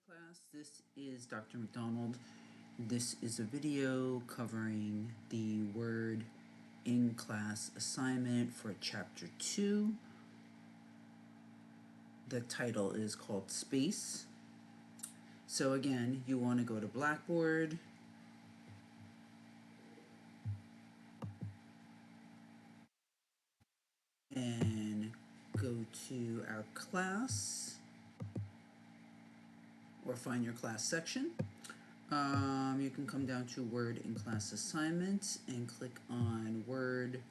Class, this is Dr. McDonald. This is a video covering the Word in Class assignment for Chapter 2. The title is called Space. So again, you want to go to Blackboard, and go to our class, or find your class section. You can come down to Word in Class Assignments and click on Word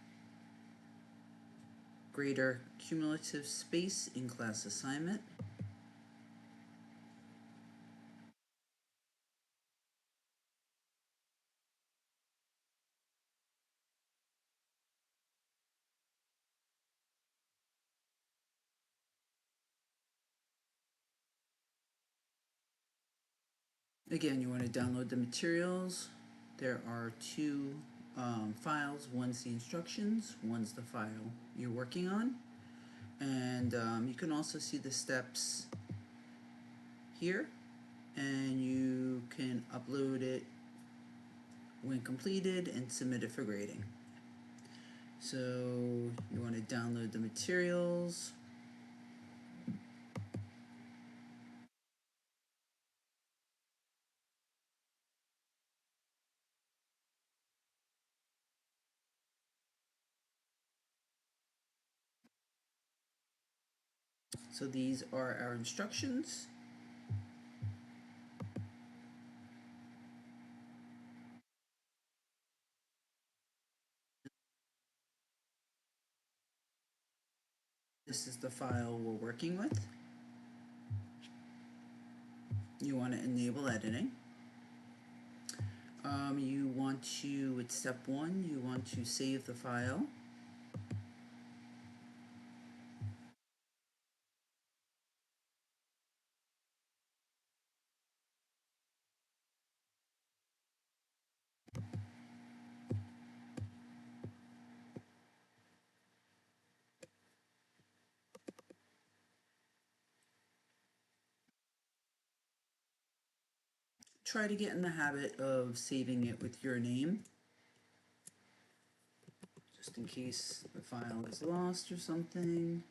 Greater Cumulative Space in Class Assignment. Again, you want to download the materials. There are two files. One's the instructions, one's the file you're working on. And you can also see the steps here, and you can upload it when completed and submit it for grading. So you want to download the materials. So these are our instructions. This is the file we're working with. You want to enable editing. You want to, with step 1, you want to save the file. Try to get in the habit of saving it with your name, just in case the file is lost or something.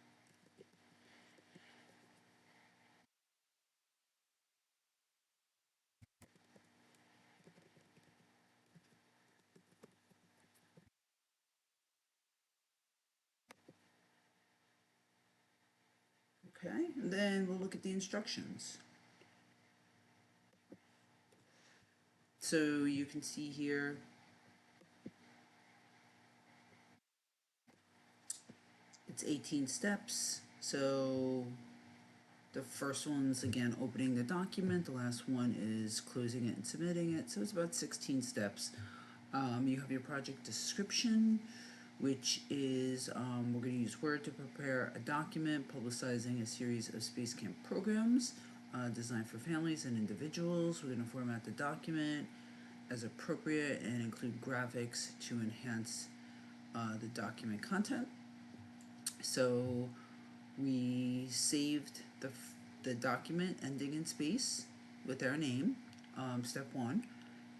Okay, and then we'll look at the instructions. So you can see here it's 18 steps. So the first one's, again, opening the document. The last one is closing it and submitting it. So it's about 16 steps. You have your project description, which is we're going to use Word to prepare a document publicizing a series of Space Camp programs designed for families and individuals. We're going to format the document as appropriate and include graphics to enhance the document content. So we saved the document ending in space with our name, step 1,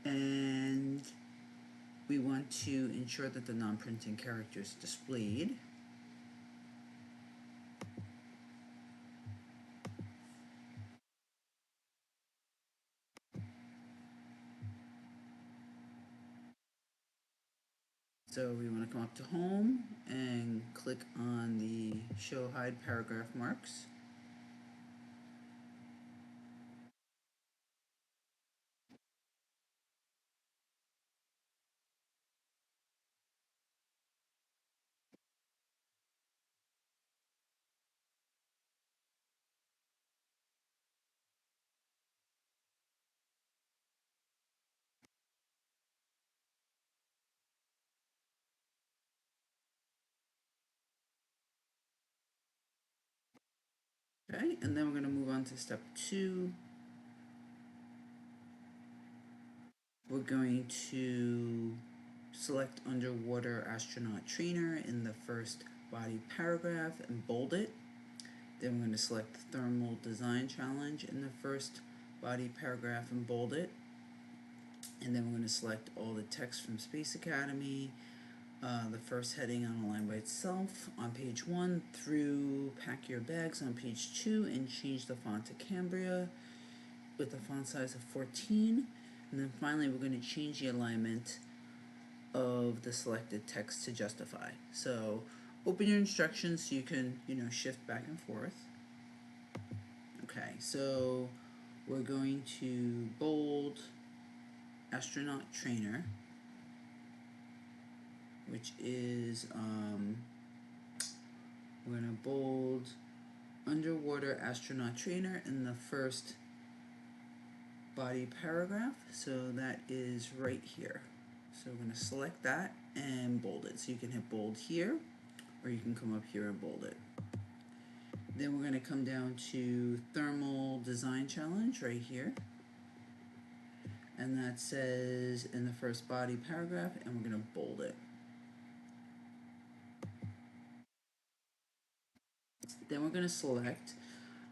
and we want to ensure that the non-printing character is displayed. So we want to come up to Home and click on the Show Hide Paragraph Marks. Okay, and then we're going to move on to step 2. We're going to select Underwater Astronaut Trainer in the first body paragraph and bold it. Then we're going to select Thermal Design Challenge in the first body paragraph and bold it. And then we're going to select all the text from Space Academy, the first heading on a line by itself on page 1 through Pack Your Bags on page 2, and change the font to Cambria with a font size of 14. And then finally we're going to change the alignment of the selected text to justify. So open your instructions so you can, shift back and forth. Okay, so we're going to bold astronaut trainer, which is, we're going to bold underwater astronaut trainer in the first body paragraph. So that is right here. So we're going to select that and bold it. So you can hit bold here, or you can come up here and bold it. Then we're going to come down to thermal design challenge right here. And that says in the first body paragraph, and we're going to bold it. Then we're going to select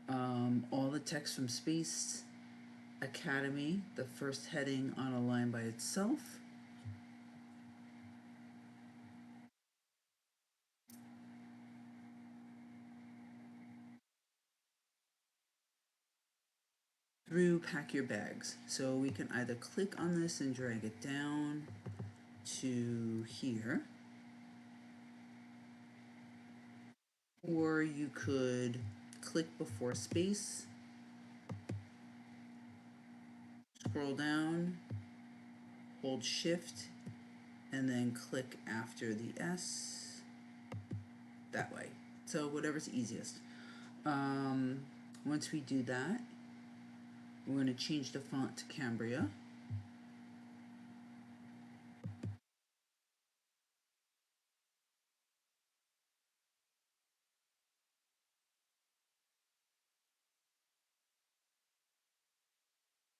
all the text from Space Academy, the first heading on a line by itself. Through Pack Your Bags. So we can either click on this and drag it down to here, or you could click before space, scroll down, hold shift, and then click after the S, that way. So whatever's easiest. Once we do that, we're going to change the font to Cambria.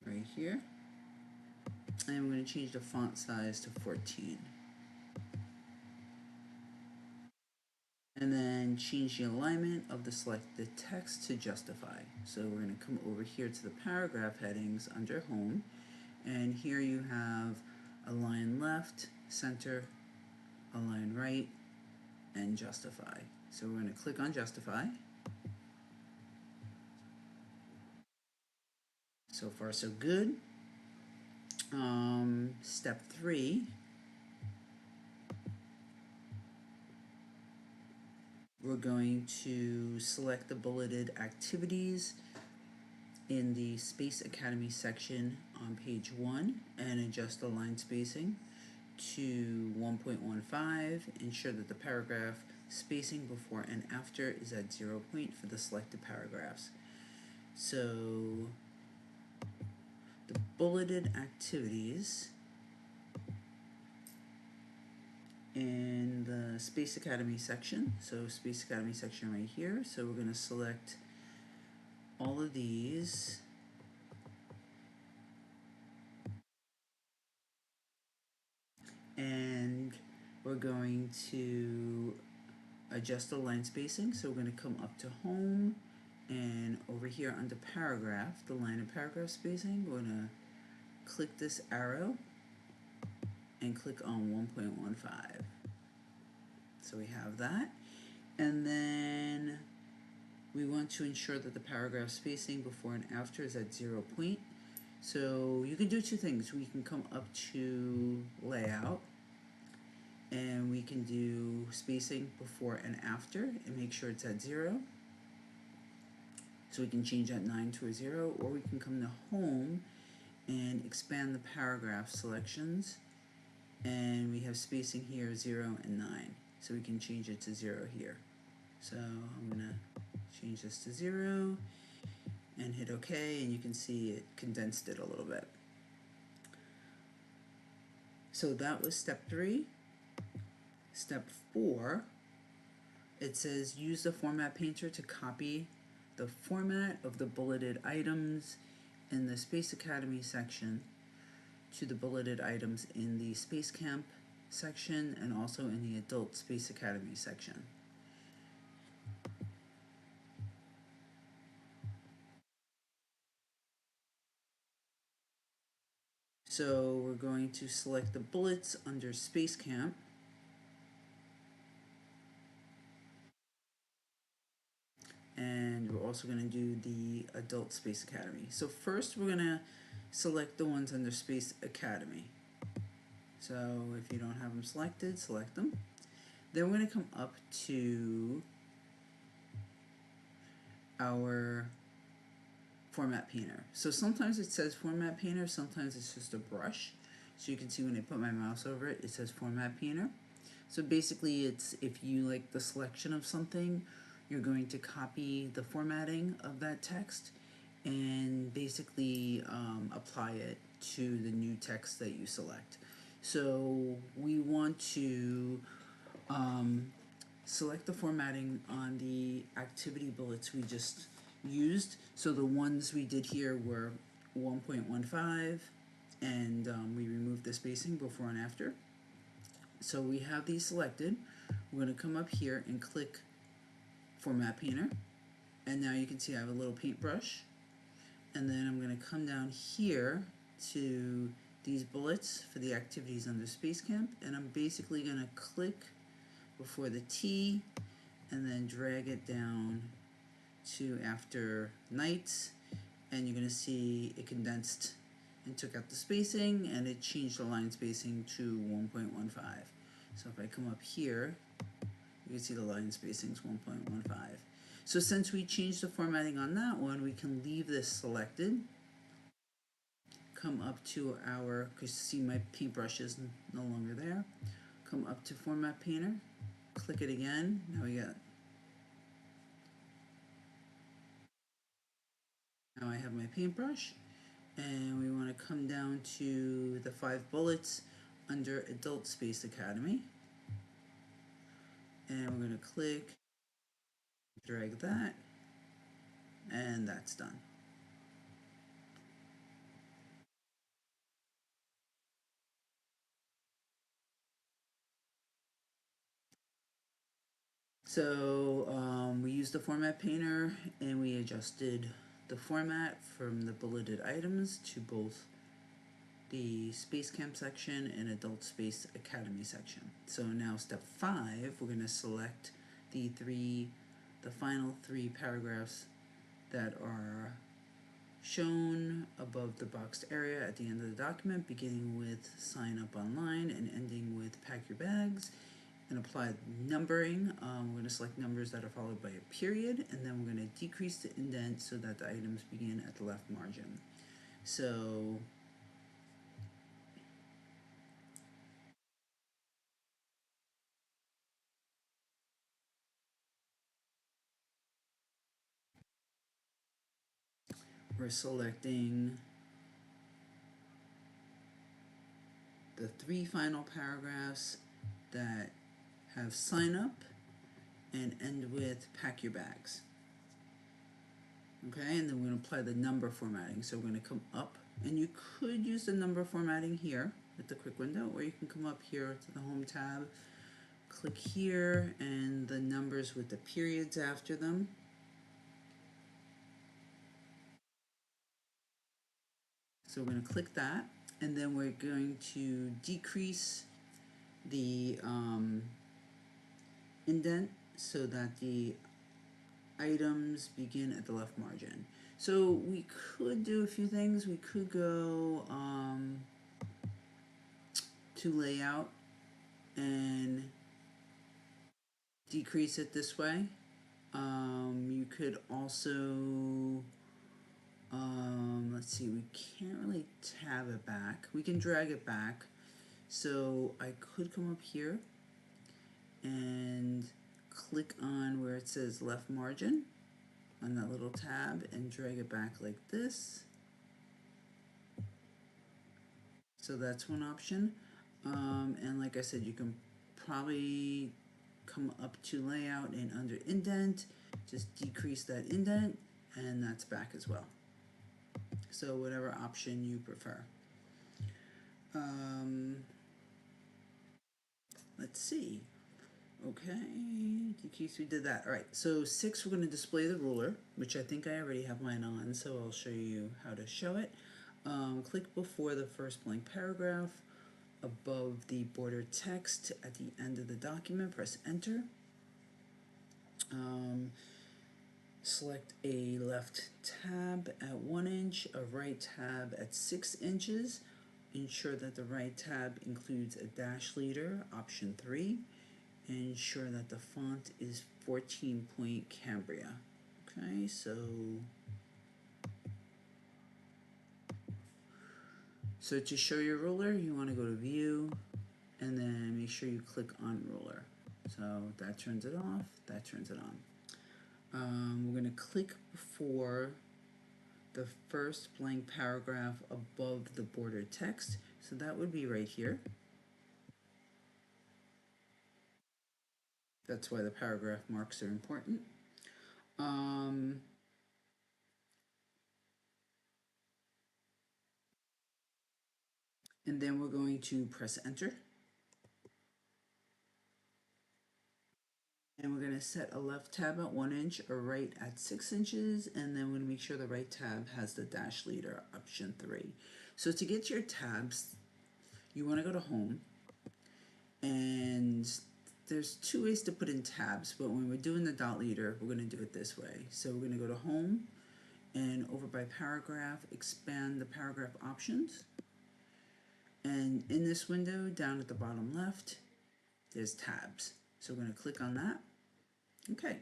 Right here. And we're going to change the font size to 14. And then change the alignment of the selected text to justify. So we're going to come over here to the paragraph headings under home, and here you have align left, center, align right, and justify. So we're going to click on justify. So far so good. Step 3, we're going to select the bulleted activities in the Space Academy section on page 1 and adjust the line spacing to 1.15. Ensure that the paragraph spacing before and after is at 0 point for the selected paragraphs. So the bulleted activities in the Space Academy section, so Space Academy section right here, so we're going to select all of these and we're going to adjust the line spacing. So we're going to come up to home, and over here under paragraph, the line and paragraph spacing, we're going to click this arrow and click on 1.15. So we have that. And then we want to ensure that the paragraph spacing before and after is at 0 point. So you can do two things. We can come up to layout and we can do spacing before and after and make sure it's at 0. So we can change that 9 to a 0, or we can come to home and expand the paragraph selections, and we have spacing here 0 and 9. So we can change it to 0 here. So I'm going to change this to 0 and hit OK, and you can see it condensed it a little bit. So that was step 3. Step 4, it says use the format painter to copy the format of the bulleted items in the Space Academy section to the bulleted items in the Space Camp section and also in the Adult Space Academy section. So we're going to select the bullets under Space Camp. And we're also going to do the Adult Space Academy. So first we're going to select the ones under Space Academy. So if you don't have them selected, select them. Then we're going to come up to our Format Painter. So sometimes it says Format Painter, sometimes it's just a brush. So you can see when I put my mouse over it, it says Format Painter. So basically it's if you like the selection of something, you're going to copy the formatting of that text and basically apply it to the new text that you select. So we want to select the formatting on the activity bullets we just used. So the ones we did here were 1.15 and we removed the spacing before and after. So we have these selected. We're going to come up here and click Format Painter, and now you can see I have a little paintbrush, and then I'm going to come down here to these bullets for the activities under Space Camp, and I'm basically going to click before the T and then drag it down to after nights, and you're going to see it condensed and took out the spacing, and it changed the line spacing to 1.15. So if I come up here, you can see the line spacing is 1.15. So since we changed the formatting on that one, we can leave this selected. Come up to our, because see my paintbrush is no longer there. Come up to Format Painter, click it again. Now I have my paintbrush, and we want to come down to the 5 bullets under Adult Space Academy, and we're going to click, drag that, and that's done. So we used the Format Painter and we adjusted the format from the bulleted items to both the Space Camp section and Adult Space Academy section. So now step 5, we're going to select the final 3 paragraphs that are shown above the boxed area at the end of the document, beginning with sign up online and ending with pack your bags, and apply numbering. We're going to select numbers that are followed by a period, and then we're going to decrease the indent so that the items begin at the left margin. So we're selecting the 3 final paragraphs that have sign up and end with pack your bags. Okay, and then we're going to apply the number formatting. So we're going to come up, and you could use the number formatting here with the quick window, or you can come up here to the home tab, click here, and the numbers with the periods after them. So we're going to click that, and then we're going to decrease the indent so that the items begin at the left margin. So we could do a few things. We could go to layout and decrease it this way. You could also, let's see, we can't really tab it back. We can drag it back. So I could come up here and click on where it says left margin on that little tab and drag it back like this. So that's one option. And like I said, you can probably come up to layout and under indent, just decrease that indent, and that's back as well. So whatever option you prefer. Let's see. Okay, decrease, we did that. All right, so 6, we're going to display the ruler, which I think I already have mine on, so I'll show you how to show it. Click before the first blank paragraph. Above the border text at the end of the document, press enter. Select a left tab at 1 inch, a right tab at 6 inches. Ensure that the right tab includes a dash leader, option 3. And ensure that the font is 14-point Cambria. Okay, so to show your ruler, you want to go to View, and then make sure you click on Ruler. So that turns it off, that turns it on. We're going to click before the first blank paragraph above the border text. So that would be right here. That's why the paragraph marks are important. And then we're going to press enter. And we're going to set a left tab at 1 inch, a right at 6 inches, and then we're going to make sure the right tab has the dash leader, option 3. So to get your tabs, you want to go to Home, and there's 2 ways to put in tabs, but when we're doing the dot leader, we're going to do it this way. So we're going to go to Home, and over by paragraph, expand the paragraph options. And in this window, down at the bottom left, there's tabs. So we're going to click on that. Okay,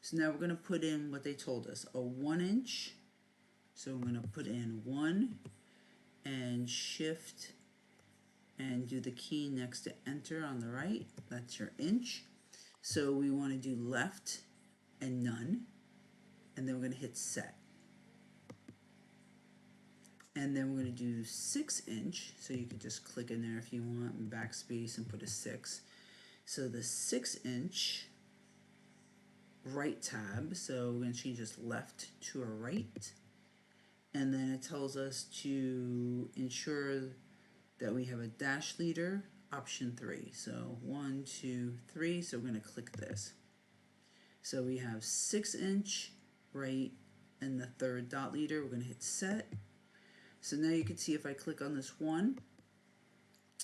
so now we're going to put in what they told us, a 1 inch. So we're going to put in 1 and shift and do the key next to enter on the right. That's your inch. So we want to do left and none, and then we're going to hit set. And then we're going to do 6 inch, so you could just click in there if you want and backspace and put a 6. So the 6 inch right tab, so we're going to change this left to a right, and then it tells us to ensure that we have a dash leader, option 3. So 1, 2, 3, so we're going to click this. So we have 6 inch right and the third dot leader. We're going to hit set. So now you can see if I click on this 1,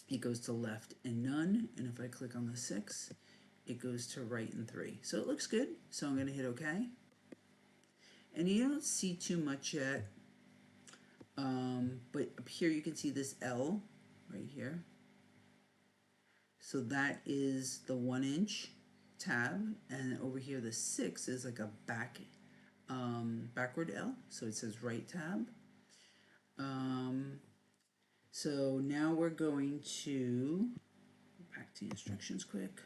it goes to left and none, and if I click on the 6, it goes to right and 3. So it looks good, so I'm going to hit OK. And you don't see too much yet, but up here you can see this L right here. So that is the 1 inch tab, and over here the 6 is like a backward L, so it says right tab. So now we're going to back to the instructions quick.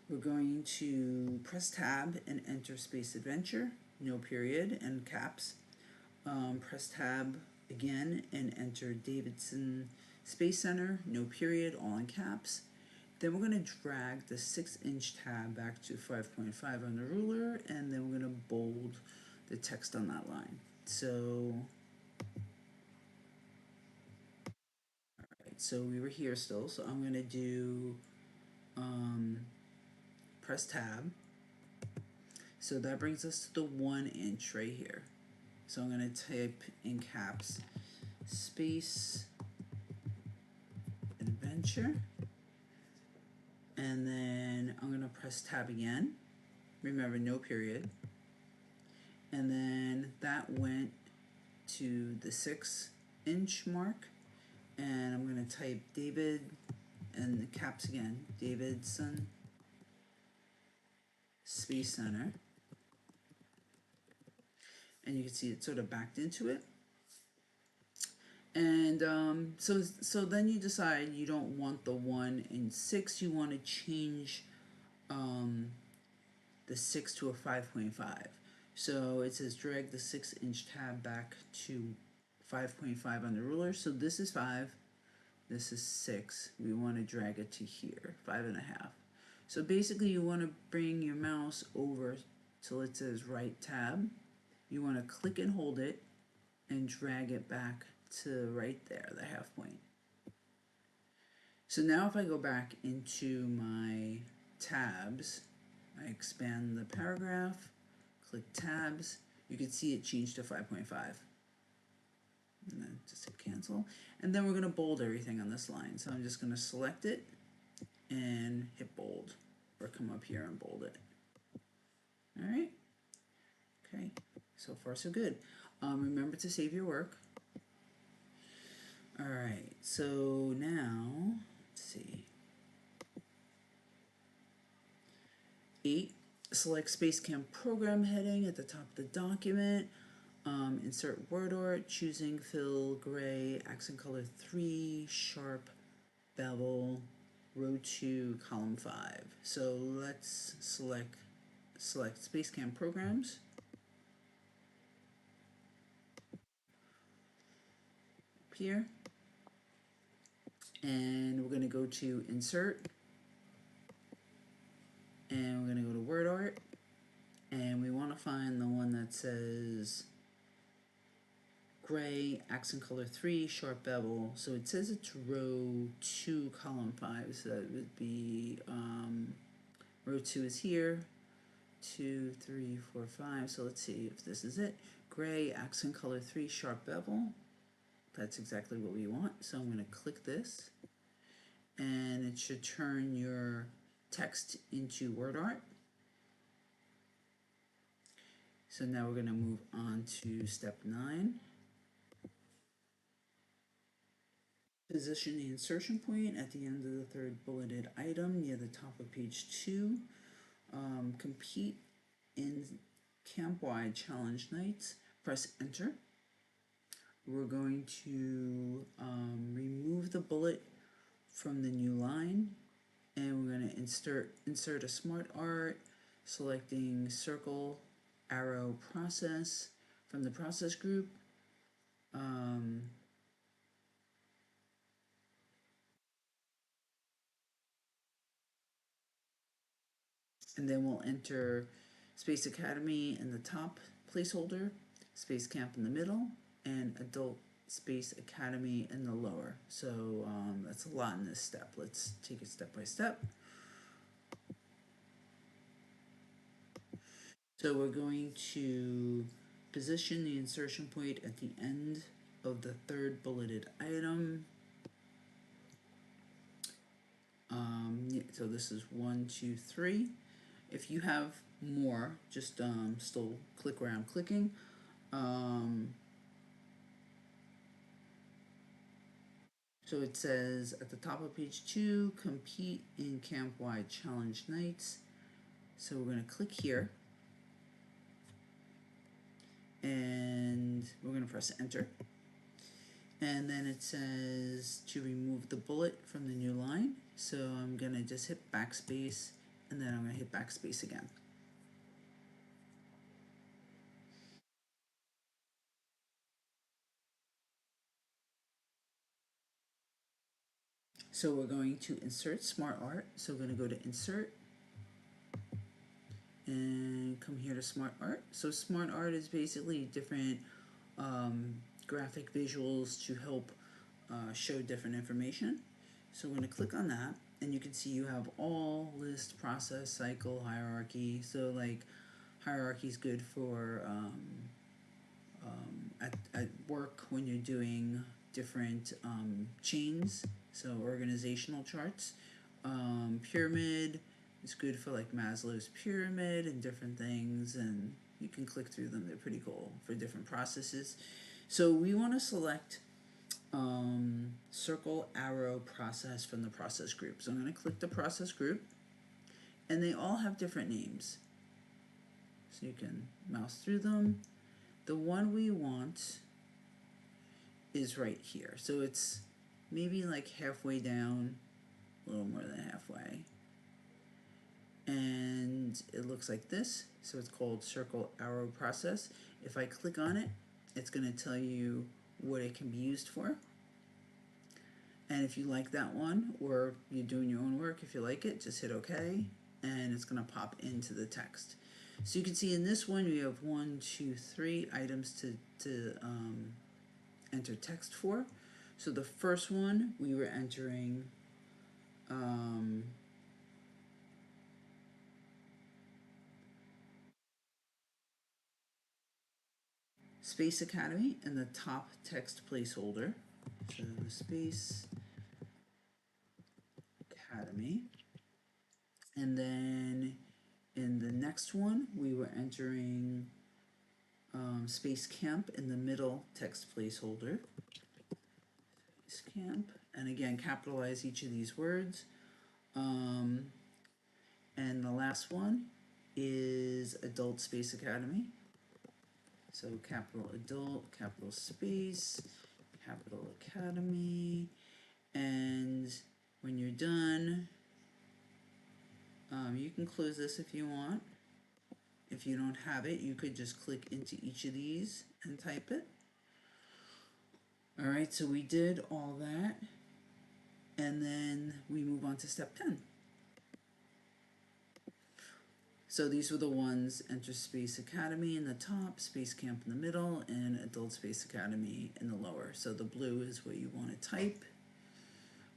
We're going to press tab and enter Space Adventure, no period, and caps. Press tab again and enter Davidson Space Center, no period, all in caps. Then we're going to drag the 6 inch tab back to 5.5 on the ruler, and then we're going to bold the text on that line. So, alright, so we were here still, so I'm going to do press tab. So that brings us to the 1 inch right here. So I'm going to type in caps Space Adventure, and then I'm going to press tab again. Remember, no period. And then that went to the 6 inch mark, and I'm going to type David and the caps again, Davidson Space Center, and you can see it sort of backed into it. And so then you decide you don't want the 1 and 6, you want to change the 6 to a 5.5. So it says drag the 6 inch tab back to 5.5 on the ruler. So this is 5, this is 6. We want to drag it to here, 5.5. So basically you want to bring your mouse over till it says right tab. You want to click and hold it and drag it back to right there, the half point. So now if I go back into my tabs, I expand the paragraph, click tabs, you can see it changed to 5.5. and then just hit cancel. And then we're going to bold everything on this line. So I'm just going to select it and hit bold, or come up here and bold it. All right. Okay. So far, so good. Remember to save your work. All right. So now, let's see. 8. Select Spacecam program heading at the top of the document. Insert word art, choosing fill, gray, accent color 3, sharp, bevel, row 2, column 5. So let's select Spacecam programs. Up here. And we're going to go to insert. And we're going to go to word art. And we want to find the one that says gray, accent color 3, sharp bevel. So it says it's row 2, column 5. So that would be row 2 is here. 2, 3, 4, 5. So let's see if this is it. Gray, accent color 3, sharp bevel. That's exactly what we want. So I'm going to click this. And it should turn your text into word art. So now we're going to move on to step 9. Position the insertion point at the end of the third bulleted item near the top of page 2. Compete in camp-wide challenge nights. Press enter. We're going to remove the bullet from the new line, and we're going to insert a smart art, selecting circle arrow process from the process group. And then we'll enter Space Academy in the top placeholder, Space Camp in the middle, and Adult Space Academy in the lower. So that's a lot in this step. Let's take it step by step. So we're going to position the insertion point at the end of the third bulleted item. So this is 1, 2, 3. If you have more, just still click where I'm clicking. So it says at the top of page 2, compete in camp-wide challenge nights. So we're going to click here. And we're going to press enter. And then it says to remove the bullet from the new line. So I'm going to just hit backspace, and then I'm going to hit backspace again. So we're going to insert smart art. So we're going to go to insert and come here to smart art. So smart art is basically different graphic visuals to help show different information. So I'm going to click on that, and you can see you have all, list, process, cycle, hierarchy. So like hierarchy is good for at work when you're doing different chains, so organizational charts. Pyramid is good for like Maslow's pyramid and different things, and you can click through them. They're pretty cool for different processes. So we want to select circle arrow process from the process group. So I'm going to click the process group, and they all have different names. So you can mouse through them. The one we want is right here. So it's maybe like halfway down, a little more than halfway. And it looks like this. So it's called circle arrow process. If I click on it, it's going to tell you what it can be used for. And if you like that one, or you're doing your own work, if you like it, just hit OK, and it's going to pop into the text. So you can see in this one, we have 1, 2, 3 items to enter text for. So the first one, we were entering Space Academy in the top text placeholder. So Space Academy. And then in the next one, we were entering Space Camp in the middle text placeholder. Space Camp. And again, capitalize each of these words. And the last one is Adult Space Academy. So capital Adult, capital Space, capital Academy. And when you're done, you can close this if you want. If you don't have it, you could just click into each of these and type it. All right, so we did all that. And then we move on to step 10. So these were the ones: Enter Space Academy in the top, Space Camp in the middle, and Adult Space Academy in the lower. So the blue is what you want to type.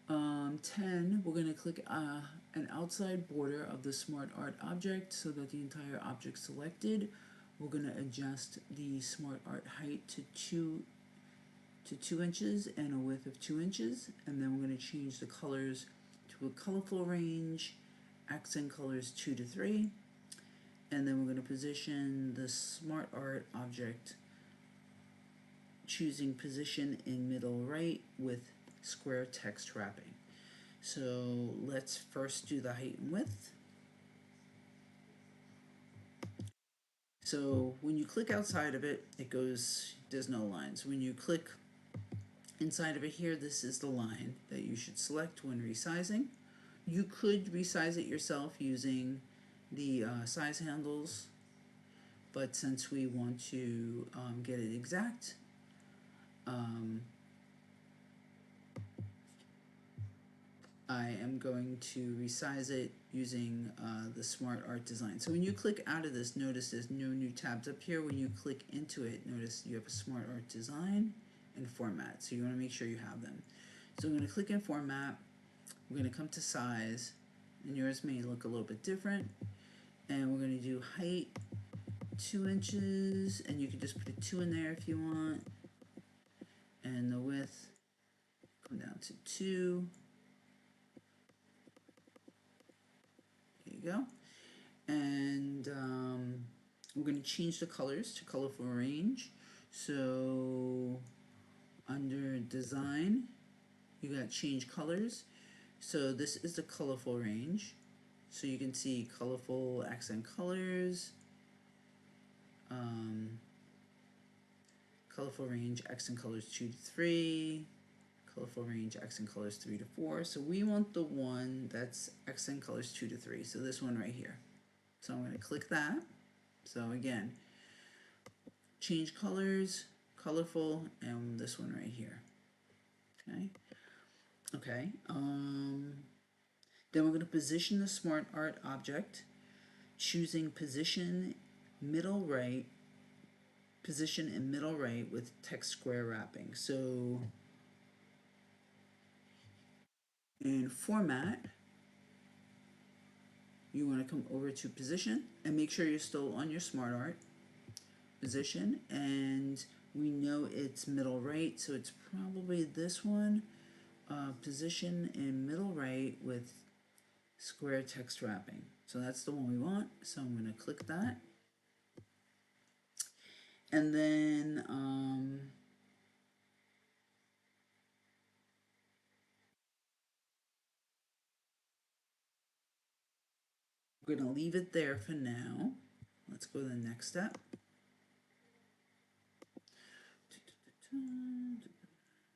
10, we're going to click an outside border of the Smart Art object so that the entire object selected. We're going to adjust the Smart Art height to 2 inches and a width of 2 inches, and then we're going to change the colors to a colorful range, accent colors 2 to 3, and then we're going to position the Smart Art object, choosing position in middle right with square text wrapping. So let's first do the height and width. So when you click outside of it, there's no lines. When you click inside of it here, this is the line that you should select when resizing. You could resize it yourself using the size handles, but since we want to get it exact, I am going to resize it using the Smart Art Design. So when you click out of this, notice there's no new tabs up here. When you click into it, notice you have a Smart Art Design and Format. So you want to make sure you have them. So I'm going to click in Format. We're going to come to Size, and yours may look a little bit different. And we're going to do height 2 inches, and you can just put a 2 in there if you want. And the width, come down to 2. Go. And we're going to change the colors to colorful range. So under design, you got change colors. So this is the colorful range. So you can see colorful accent colors, colorful range accent colors 2 to 3, colorful range accent colors 3 to 4. So we want the one that's accent colors 2 to 3. So this one right here. So I'm going to click that. So again, change colors, colorful, and this one right here. Okay. Then we're going to position the Smart Art object, choosing position middle right, position in middle right with text square wrapping. So in Format, you want to come over to Position and make sure you're still on your Smart Art. Position, and we know it's middle right, so it's probably this one. Position in middle right with square text wrapping. So that's the one we want. So I'm going to click that. And then we're going to leave it there for now. Let's go to the next step.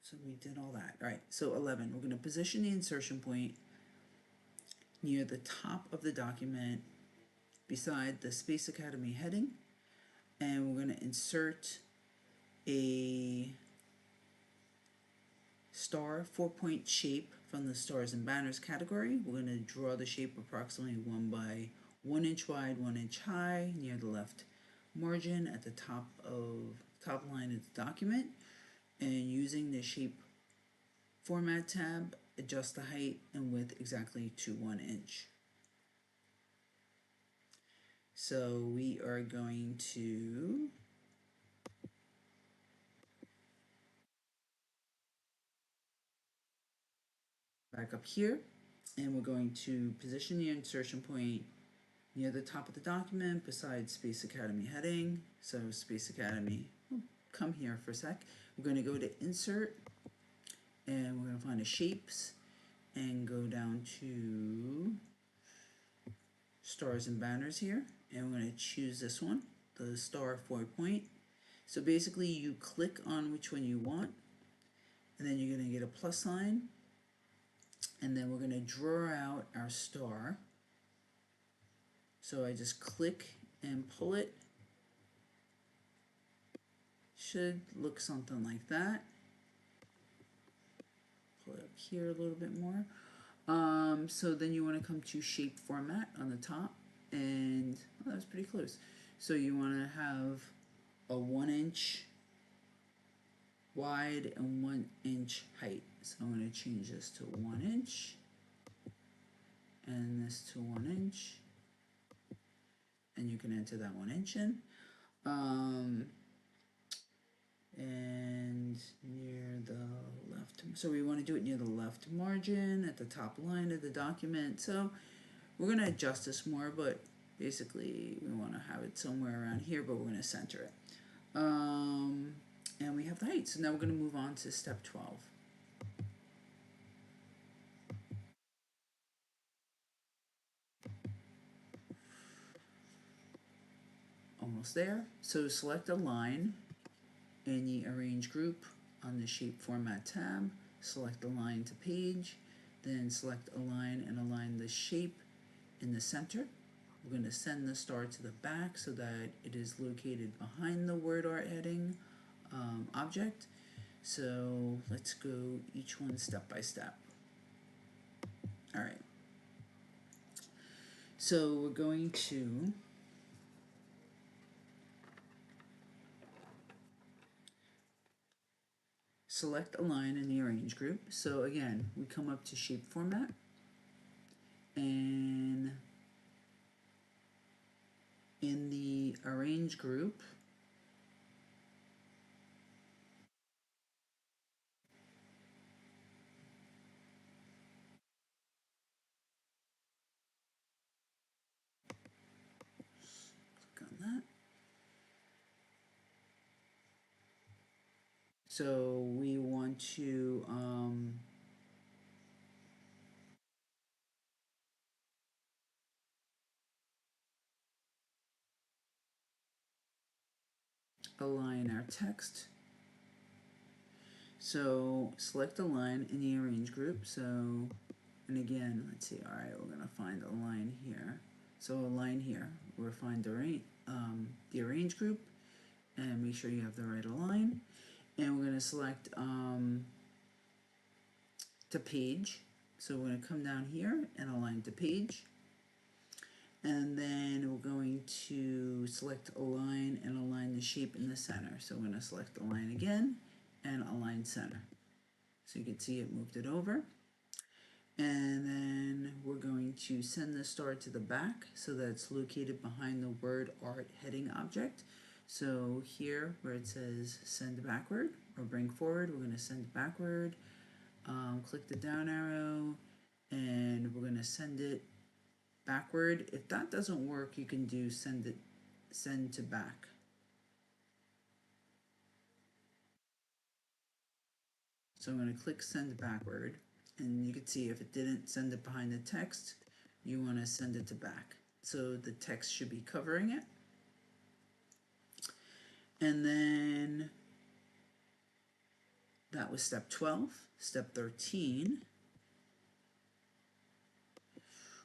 So we did all that. All right, so 11, we're going to position the insertion point near the top of the document beside the Space Academy heading, and we're going to insert a star 4-point shape from the Stars and Banners category. We're going to draw the shape approximately 1 by 1 inch wide, 1 inch high near the left margin at the top line of the document, and using the Shape Format tab, adjust the height and width exactly to 1 inch. So we are going to back up here, and we're going to position the insertion point near the top of the document beside Space Academy heading. So Space Academy, come here for a sec. We're going to go to Insert, and we're going to find the Shapes, and go down to Stars and Banners here, and we're going to choose this one, the star 4-point. So basically you click on which one you want, and then you're going to get a plus sign, and then we're going to draw out our star. So I just click and pull it. Should look something like that. Pull it up here a little bit more. So then you want to come to shape format on the top, and that was pretty close. So you want to have a 1 inch wide and 1 inch height. So I'm going to change this to 1 inch and this to 1 inch, and you can enter that 1 inch in. And near the left, so we want to do it near the left margin at the top line of the document. So we're going to adjust this more, but basically we want to have it somewhere around here, but we're going to center it. And we have the height. So now we're going to move on to step 12. Almost there. So select a line in the Arrange group on the Shape Format tab. Select the line to page, then select Align and align the shape in the center. We're going to send the star to the back so that it is located behind the word art heading object. So let's go each one step by step. All right. So we're going to select a line in the Arrange group. So again, we come up to Shape Format, and in the Arrange group, click on that. So we want to align our text. So select a line in the Arrange group. So, and again, let's see, all right, we're gonna find a line here. So a line here, we'll find the Arrange group, and make sure you have the right align. And we're gonna select to page. So we're gonna come down here and align to page. And then we're going to select align and align the shape in the center. So we're going to select align again and align center. So you can see it moved it over. And then we're going to send the star to the back so that it's located behind the word art heading object. So here where it says send backward or bring forward, we're going to send backward. Click the down arrow, and we're going to send it backward. If that doesn't work, you can do send to back. So I'm going to click send backward, and you can see if it didn't send it behind the text, you want to send it to back. So the text should be covering it. And then that was step 12. Step 13,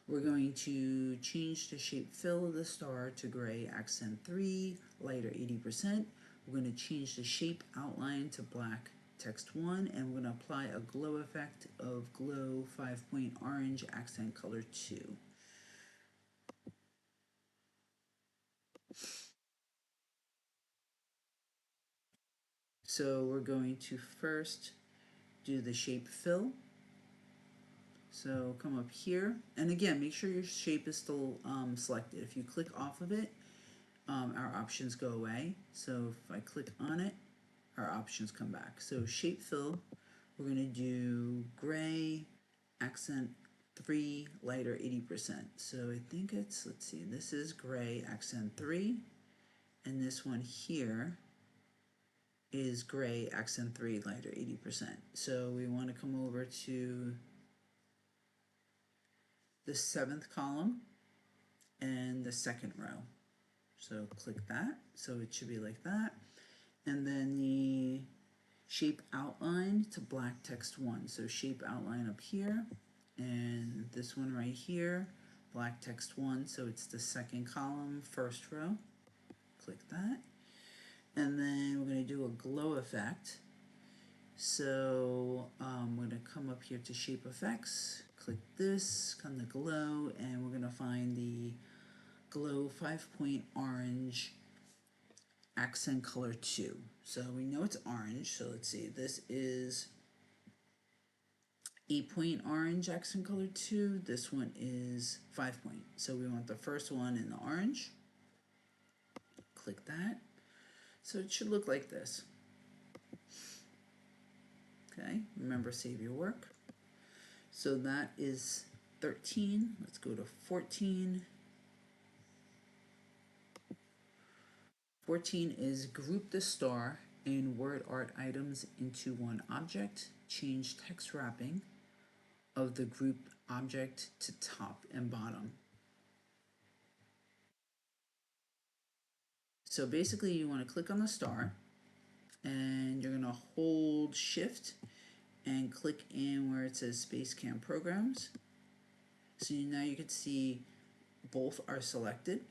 we're going to change the shape fill of the star to gray accent 3, lighter 80%. We're going to change the shape outline to black text 1, and we're going to apply a glow effect of glow 5-point orange accent color 2. So we're going to first do the shape fill. So come up here, and again, make sure your shape is still selected. If you click off of it, our options go away. So if I click on it, our options come back. So shape fill, we're going to do gray accent 3, lighter 80%. So I think it's, let's see, this is gray, accent 3, and this one here is gray, accent 3, lighter 80%. So we want to come over to the 7th column and the 2nd row. So click that, so it should be like that. And then the shape outline to black text 1. So shape outline up here, and this one right here, black text 1, so it's the 2nd column, 1st row. Click that. And then we're going to do a glow effect. So we're going to come up here to shape effects, click this, come to glow, and we're going to find the glow 5-point orange accent color 2. So we know it's orange, so let's see, this is 8-point orange accent color 2, this one is 5-point. So we want the first one in the orange. Click that. So it should look like this. Okay, remember, save your work. So that is 13. Let's go to 14. 14 is group the star and word art items into one object. Change text wrapping of the group object to top and bottom. So basically you want to click on the star and you're going to hold shift and click in where it says Space Camp Programs. So now you can see both are selected.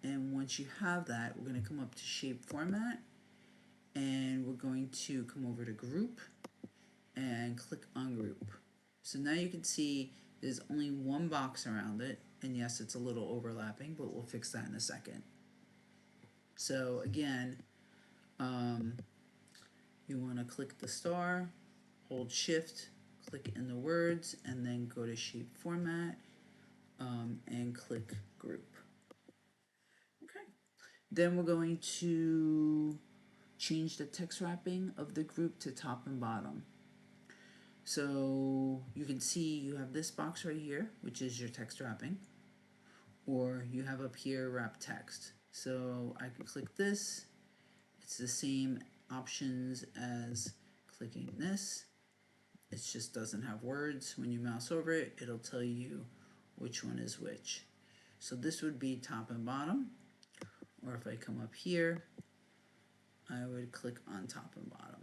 And once you have that, we're going to come up to shape format and we're going to come over to group and click on group. So now you can see there's only one box around it, and yes, it's a little overlapping, but we'll fix that in a second. So again, you want to click the star, hold shift, click in the words, and then go to shape format and click group. Okay. Then we're going to change the text wrapping of the group to top and bottom. So you can see you have this box right here, which is your text wrapping, or you have up here wrap text. So I can click this. It's the same options as clicking this. It just doesn't have words. When you mouse over it, it'll tell you which one is which. So this would be top and bottom, or if I come up here, I would click on top and bottom.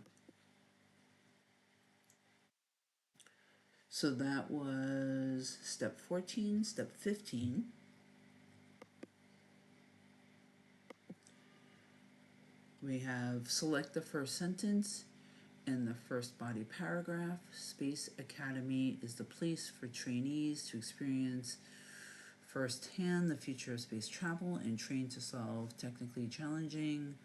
So that was step 14. Step 15. We have select the first sentence and the first body paragraph. Space Academy is the place for trainees to experience firsthand the future of space travel and train to solve technically challenging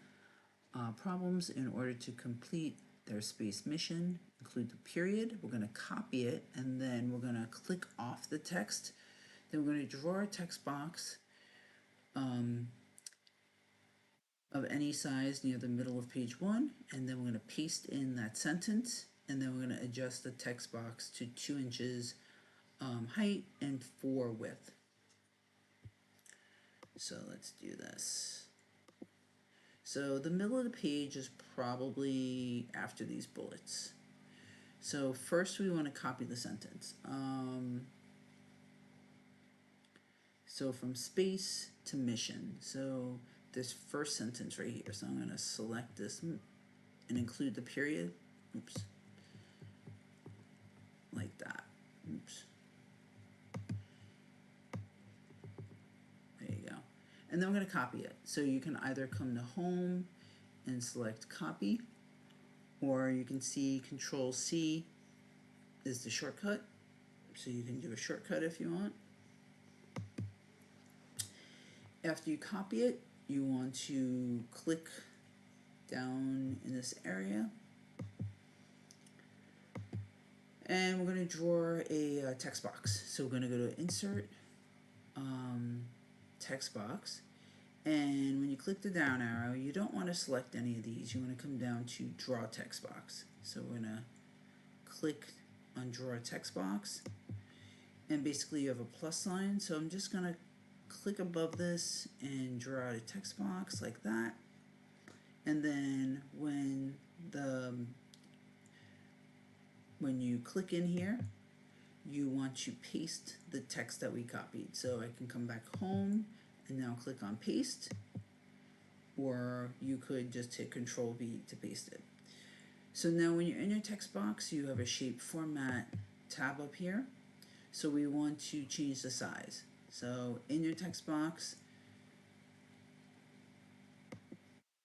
problems in order to complete their space mission. Include the period. We're going to copy it and then we're going to click off the text. Then we're going to draw a text box of any size near the middle of page 1, and then we're going to paste in that sentence, and then we're going to adjust the text box to 2 inches height and 4 width. So let's do this. So the middle of the page is probably after these bullets. So first we want to copy the sentence. So from space to mission. So this first sentence right here. So I'm going to select this and include the period. Oops. Like that. Oops. There you go. And then we're going to copy it. So you can either come to home and select copy, or you can see Control C is the shortcut. So you can do a shortcut if you want. After you copy it, you want to click down in this area. And we're going to draw a text box. So we're going to go to Insert, Text Box. And when you click the down arrow, you don't want to select any of these. You want to come down to Draw Text Box. So we're going to click on draw a text box, and basically you have a plus sign. So I'm just gonna click above this and draw out a text box like that. And then when you click in here, you want to paste the text that we copied. So I can come back home and now click on paste, or you could just hit Control V to paste it. So now when you're in your text box, you have a shape format tab up here. So we want to change the size. So in your text box,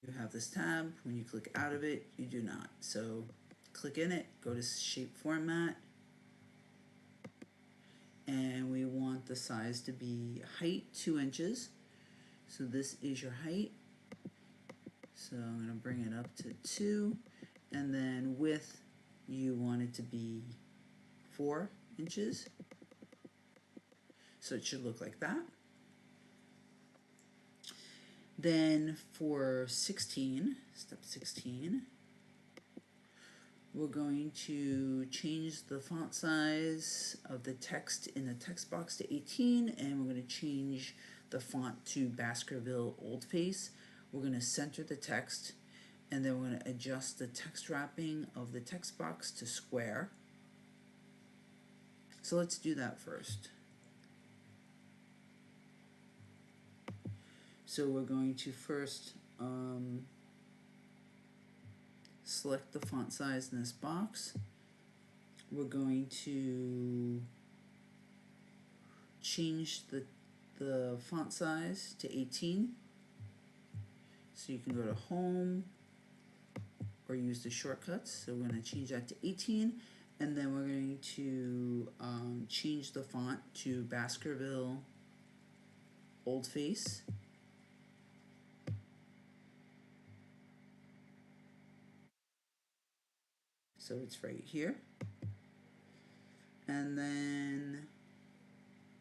you have this tab. When you click out of it, you do not. So click in it, go to shape format, and we want the size to be height 2 inches. So this is your height. So I'm going to bring it up to 2, and then width, you want it to be 4 inches. So it should look like that. Then for 16, step 16, we're going to change the font size of the text in the text box to 18, and we're going to change the font to Baskerville Oldface. We're going to center the text, and then we're going to adjust the text wrapping of the text box to square. So let's do that first. So we're going to first select the font size in this box. We're going to change the font size to 18. So you can go to Home or use the shortcuts. So we're going to change that to 18, and then we're going to change the font to Baskerville Oldface. So it's right here. And then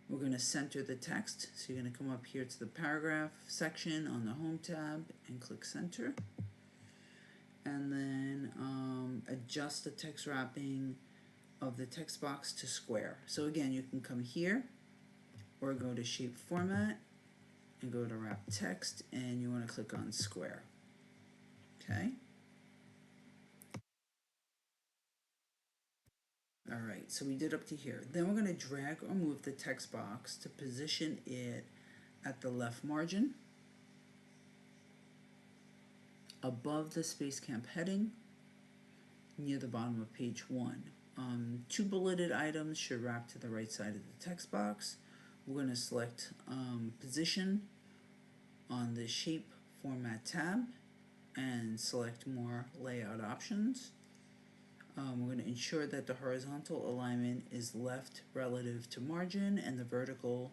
we're going to center the text. So you're going to come up here to the paragraph section on the Home tab and click center. And then adjust the text wrapping of the text box to square. So again, you can come here or go to shape format and go to wrap text, and you want to click on square. Okay. Alright, so we did up to here. Then we're going to drag or move the text box to position it at the left margin, above the Spacecamp heading, near the bottom of page 1. 2 bulleted items should wrap to the right side of the text box. We're going to select position on the shape format tab and select more layout options. We're going to ensure that the horizontal alignment is left relative to margin, and the vertical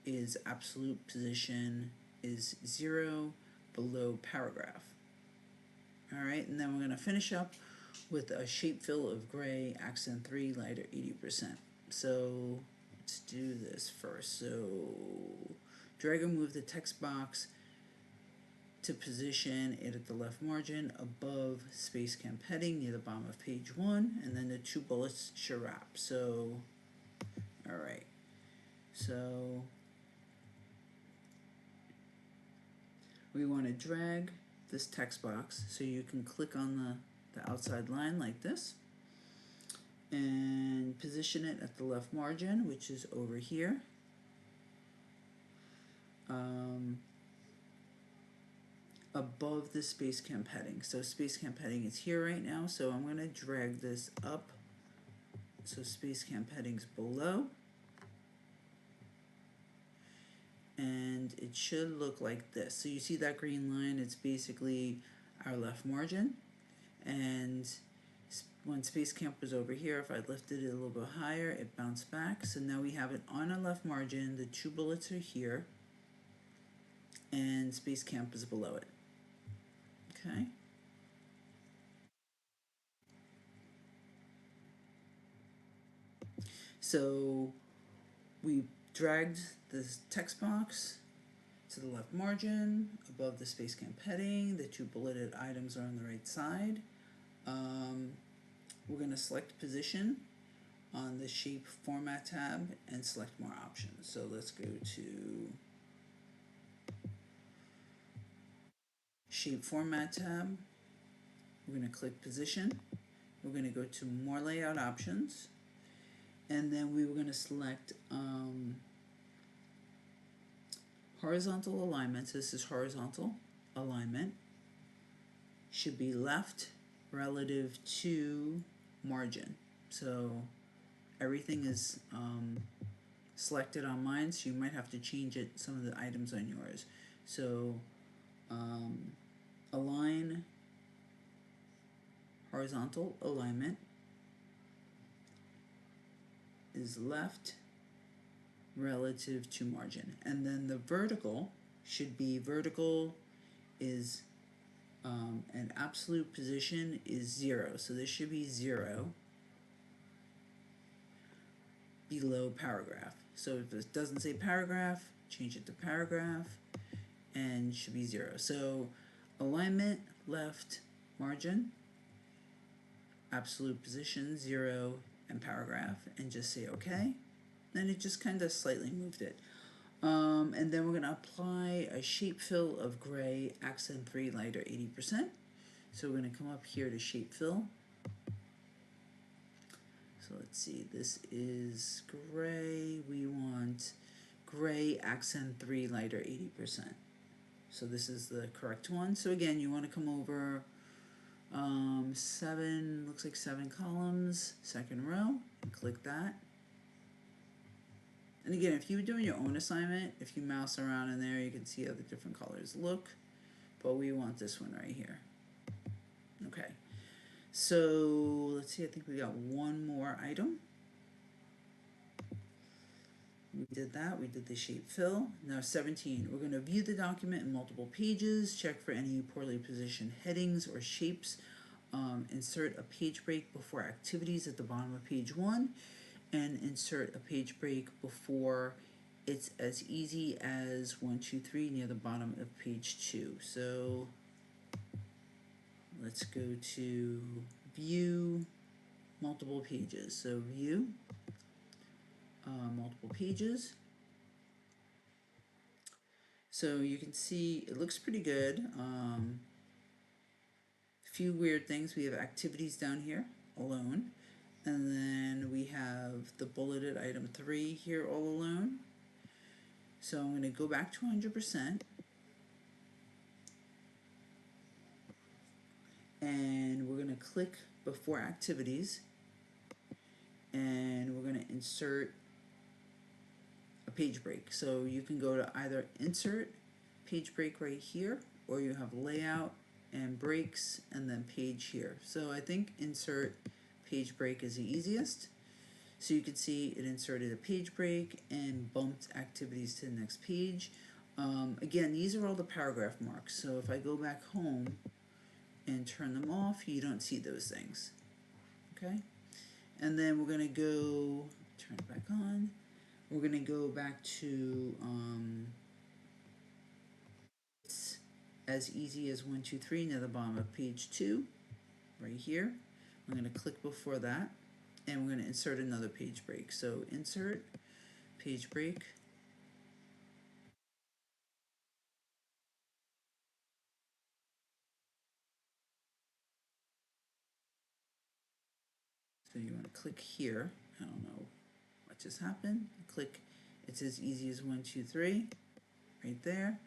is absolute position is 0 below paragraph. Alright, and then we're going to finish up with a shape fill of gray, accent 3, lighter 80%. So let's do this first. So drag and move the text box to position it at the left margin above Spacecamp heading near the bottom of page 1, and then the 2 bullets should wrap. So, alright, so we want to drag this text box so you can click on the outside line like this and position it at the left margin, which is over here. Above the Spacecamp heading. So Spacecamp heading is here right now, so I'm going to drag this up so Spacecamp heading's below, and it should look like this. So you see that green line, it's basically our left margin, and when Spacecamp was over here, if I lifted it a little bit higher, it bounced back. So now we have it on our left margin, the 2 bullets are here, and Spacecamp is below it. Okay. So we dragged this text box to the left margin, above the Spacecamp heading. The 2 bulleted items are on the right side. We're going to select position on the shape format tab and select more options. So let's go to shape format tab. We're going to click position. We're going to go to more layout options, and then we were going to select horizontal alignment. So this is horizontal alignment. Should be left relative to margin. So everything is selected on mine, so you might have to change it, some of the items on yours. So align horizontal alignment is left relative to margin, and then the vertical should be vertical is an absolute position is 0, so this should be 0 below paragraph. So if it doesn't say paragraph, change it to paragraph, and should be 0. So alignment left margin, absolute position 0, and paragraph, and just say OK. Then it just kind of slightly moved it. And then we're going to apply a shape fill of gray, accent 3, lighter 80%. So we're going to come up here to shape fill. So let's see, this is gray. We want gray, accent 3, lighter 80%. So this is the correct one. So again, you want to come over 7, looks like 7 columns, second row, and click that. And again, if you were doing your own assignment, if you mouse around in there, you can see how the different colors look. But we want this one right here. Okay. So let's see, I think we got one more item. We did that, we did the shape fill. Now 17, we're going to view the document in multiple pages, check for any poorly positioned headings or shapes, insert a page break before activities at the bottom of page 1, and insert a page break before it's as easy as 1, 2, 3 near the bottom of page 2. So let's go to view multiple pages. So view multiple pages. So you can see it looks pretty good. Few weird things. We have activities down here alone, and then we have the bulleted item 3 here all alone. So I'm going to go back to 100%, and we're going to click before activities, and we're going to insert a page break. So you can go to either insert page break right here, or you have layout and breaks and then page here. So I think insert page break is the easiest. So you can see it inserted a page break and bumped activities to the next page. Again, these are all the paragraph marks. So if I go back home and turn them off, you don't see those things. Okay? And then we're going to go, turn it back on. We're going to go back to it's as easy as 1, 2, 3 near the bottom of page 2, right here. I'm going to click before that, and we're going to insert another page break. So insert page break. So you want to click here. I don't know what just happened. Click, it's as easy as 1, 2, 3, right there,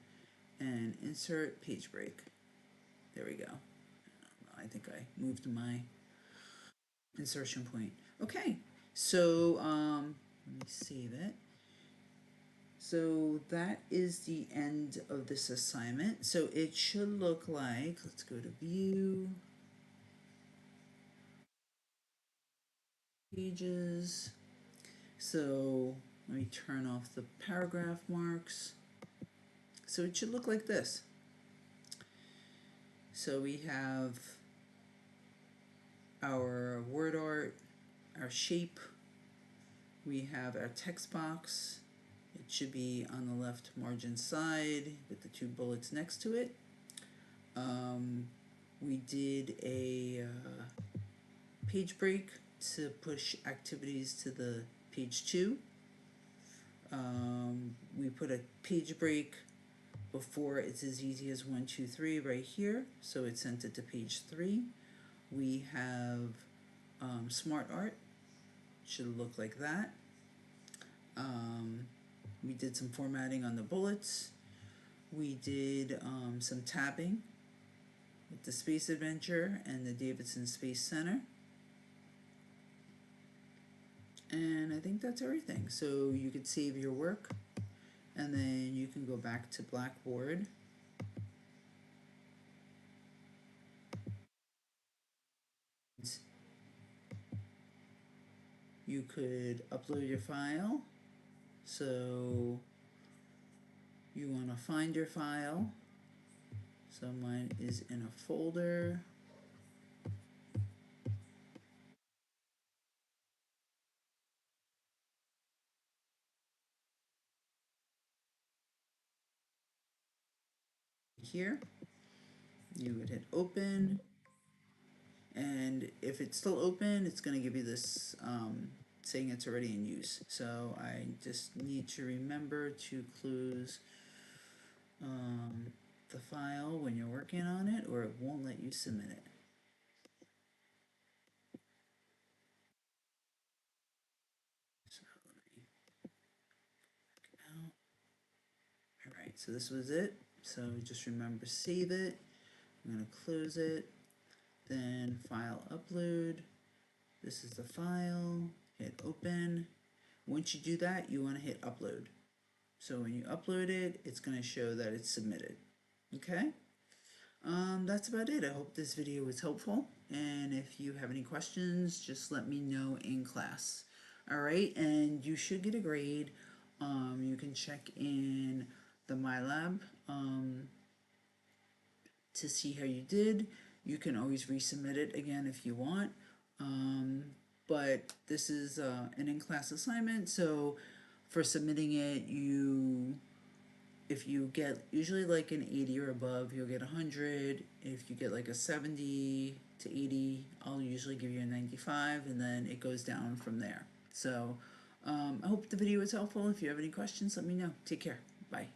and insert page break. There we go. I think I moved my insertion point. Okay, so let me save it. So that is the end of this assignment. So it should look like, let's go to view, pages. So let me turn off the paragraph marks. So it should look like this. So we have our word art, our shape, we have our text box. It should be on the left margin side with the 2 bullets next to it. We did a page break to push activities to the page 2. We put a page break before it's as easy as 1, 2, 3 right here, so it sent it to page 3. We have Smart Art, should look like that. We did some formatting on the bullets. We did some tabbing with the Space Adventure and the Davidson Space Center. And I think that's everything. So you could save your work, and then you can go back to Blackboard. You could upload your file. So you want to find your file. So mine is in a folder. Here, you would hit open, and if it's still open, it's going to give you this saying it's already in use. So I just need to remember to close the file when you're working on it, or it won't let you submit it. So let me back out. Alright, so this was it. So just remember, save it. I'm going to close it. Then file upload. This is the file. Hit open. Once you do that, you want to hit upload. So when you upload it, it's going to show that it's submitted. Okay? That's about it. I hope this video was helpful. And if you have any questions, just let me know in class. Alright, and you should get a grade. You can check in the MyLab to see how you did. You can always resubmit it again if you want. But this is an in-class assignment, so for submitting it, if you get usually like an 80 or above, you'll get 100. If you get like a 70 to 80, I'll usually give you a 95, and then it goes down from there. So I hope the video was helpful. If you have any questions, let me know. Take care. Bye.